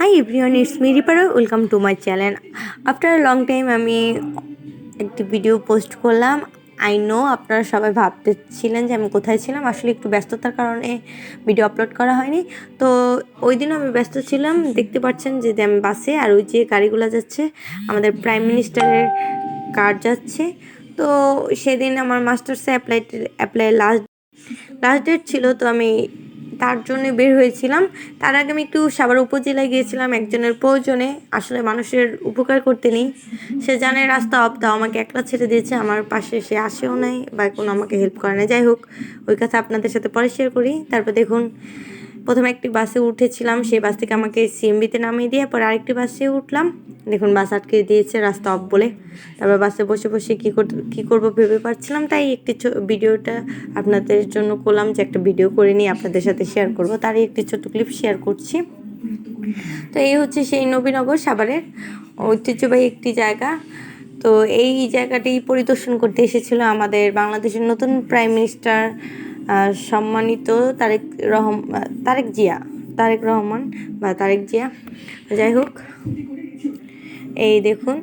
High everyone, it's me রিপারা। Welcome to my channel. After long time আমি একটি video post করলাম। I know আপনারা সবাই ভাবতেছিলেন যে আমি কোথায় ছিলাম। আসলে একটু ব্যস্ততার কারণে ভিডিও আপলোড করা হয়নি। তো ওই দিনও আমি ব্যস্ত ছিলাম। দেখতে পাচ্ছেন যে আমি বাসে, আর ওই যে গাড়িগুলো যাচ্ছে আমাদের প্রাইম মিনিস্টারের কার যাচ্ছে। তো সেদিন আমার মাস্টার্সে অ্যাপ্লাই লাস্ট ডেট ছিল, তো আমি তার জন্য বের হয়েছিলাম। তার আগে আমি একটু সাভার উপজেলায় গিয়েছিলাম একজনের প্রয়োজনে। আসলে মানুষের উপকার করতে নেই, সে জানে রাস্তা অফ, তাও আমাকে একলা ছেড়ে দিয়েছে। আমার পাশে সে আসেও নাই বা কোনো আমাকে হেল্প করে না। যাই হোক, ওই কথা আপনাদের সাথে পরে শেয়ার করি। তারপর দেখুন, প্রথমে একটি বাসে উঠেছিলাম, সেই বাস থেকে আমাকে সিএমবিতে নামিয়ে দিয়ে পরে আরেকটি বাসে উঠলাম। দেখুন, বাস আটকে দিয়েছে রাস্তা অফ বলে। তারপর বাসে বসে বসে কী করবো ভেবে পাচ্ছিলাম, তাই একটি ভিডিওটা আপনাদের জন্য করলাম যে একটা ভিডিও করে নিয়ে আপনাদের সাথে শেয়ার করব। তারই একটি ছোট ক্লিপ শেয়ার করছি। তো এই হচ্ছে সেই নবীনগর, সাভারের ঐতিহ্যবাহী একটি জায়গা। তো এই জায়গাটি পরিদর্শন করতে এসেছিল আমাদের বাংলাদেশের নতুন প্রাইম মিনিস্টার সম্মানিত তারেক রহমান বা তারেক জিয়া। যাই হোক, এই দেখুন,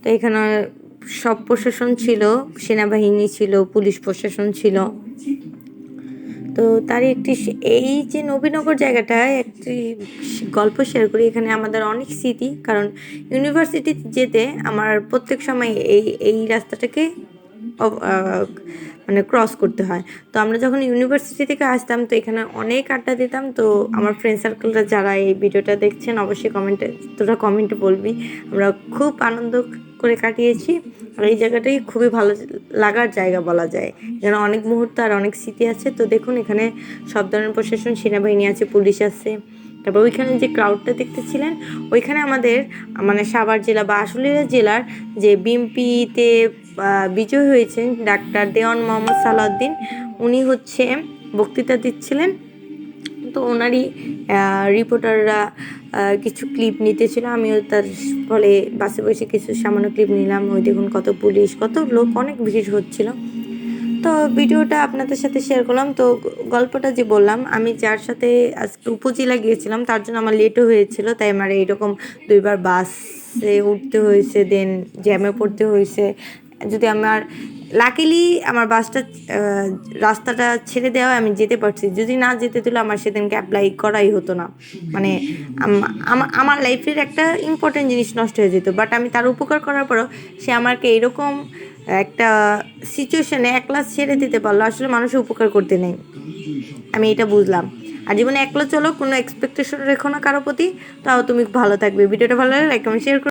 তো এখানে সব প্রশাসন ছিল, সেনাবাহিনী ছিল, পুলিশ প্রশাসন ছিল। তো তারই একটি, এই যে নবীনগর জায়গাটায় একটি গল্প শেয়ার করি। এখানে আমাদের অনেক স্মৃতি, কারণ ইউনিভার্সিটি যেতে আমার প্রত্যেক সময় এই রাস্তাটাকে মানে ক্রস করতে হয়। তো আমরা যখন ইউনিভার্সিটি থেকে আসতাম, তো এখানে অনেক আড্ডা দিতাম। তো আমার ফ্রেন্ড সার্কেলরা যারা এই ভিডিওটা দেখছেন, অবশ্যই কমেন্টে বলবি। আমরা খুব আনন্দ করে কাটিয়েছি, আর এই জায়গাটাই খুবই ভালো লাগার জায়গা বলা যায়। এখানে অনেক মুহূর্ত আর অনেক স্মৃতি আছে। তো দেখুন, এখানে সব ধরনের প্রশাসন, সেনাবাহিনী আছে, পুলিশ আছে। তারপর ওইখানে যে ক্রাউডটা দেখতেছিলেন, ওইখানে আমাদের মানে সাভার জেলা বা আশুলিয়া জেলার যে বিএমপিতে বিজয় হয়েছেন ডাক্তার দেওয়ান মোহাম্মদ সালাউদ্দিন, উনি হচ্ছে বক্তৃতা দিচ্ছিলেন। তো ওনারই রিপোর্টাররা কিছু ক্লিপ নিতেছিল, আমিও তার ফলে বাসে বসে কিছু সামান্য ক্লিপ নিলাম। ওই দেখুন, কত পুলিশ, কত লোক, অনেক ভিড় হচ্ছিল। তো ভিডিওটা আপনাদের সাথে শেয়ার করলাম। তো গল্পটা যে বললাম, আমি যার সাথে আজকে উপজেলা গিয়েছিলাম, তার জন্য আমার লেটও হয়েছিল, তাই আমার এইরকম 2বার বাসে উঠতে হয়েছে, দেন জ্যামে পড়তে হয়েছে। যদি আমার লাকিলি আমার বাসটা রাস্তাটা ছেড়ে দেওয়া, আমি যেতে পারছি। যদি না যেতে দিলে আমার সেদিনকে অ্যাপ্লাই করাই হতো না। মানে আমার লাইফের একটা ইম্পর্টেন্ট জিনিস নষ্ট হয়ে যেত। বাট আমি তার উপকার করার পরও সে আমাকে এরকম একটা সিচুয়েশনে একলা ছেড়ে দিতে পারলো। আসলে মানুষের উপকার করতে নেই, আমি এটা বুঝলাম। আর জীবনে একলা চলো, কোনো এক্সপেকটেশন রেখো না কারো প্রতি, তাও তুমি ভালো থাকবে। ভিডিওটা ভালো লাগলে লাইক কমেন্ট শেয়ার করো।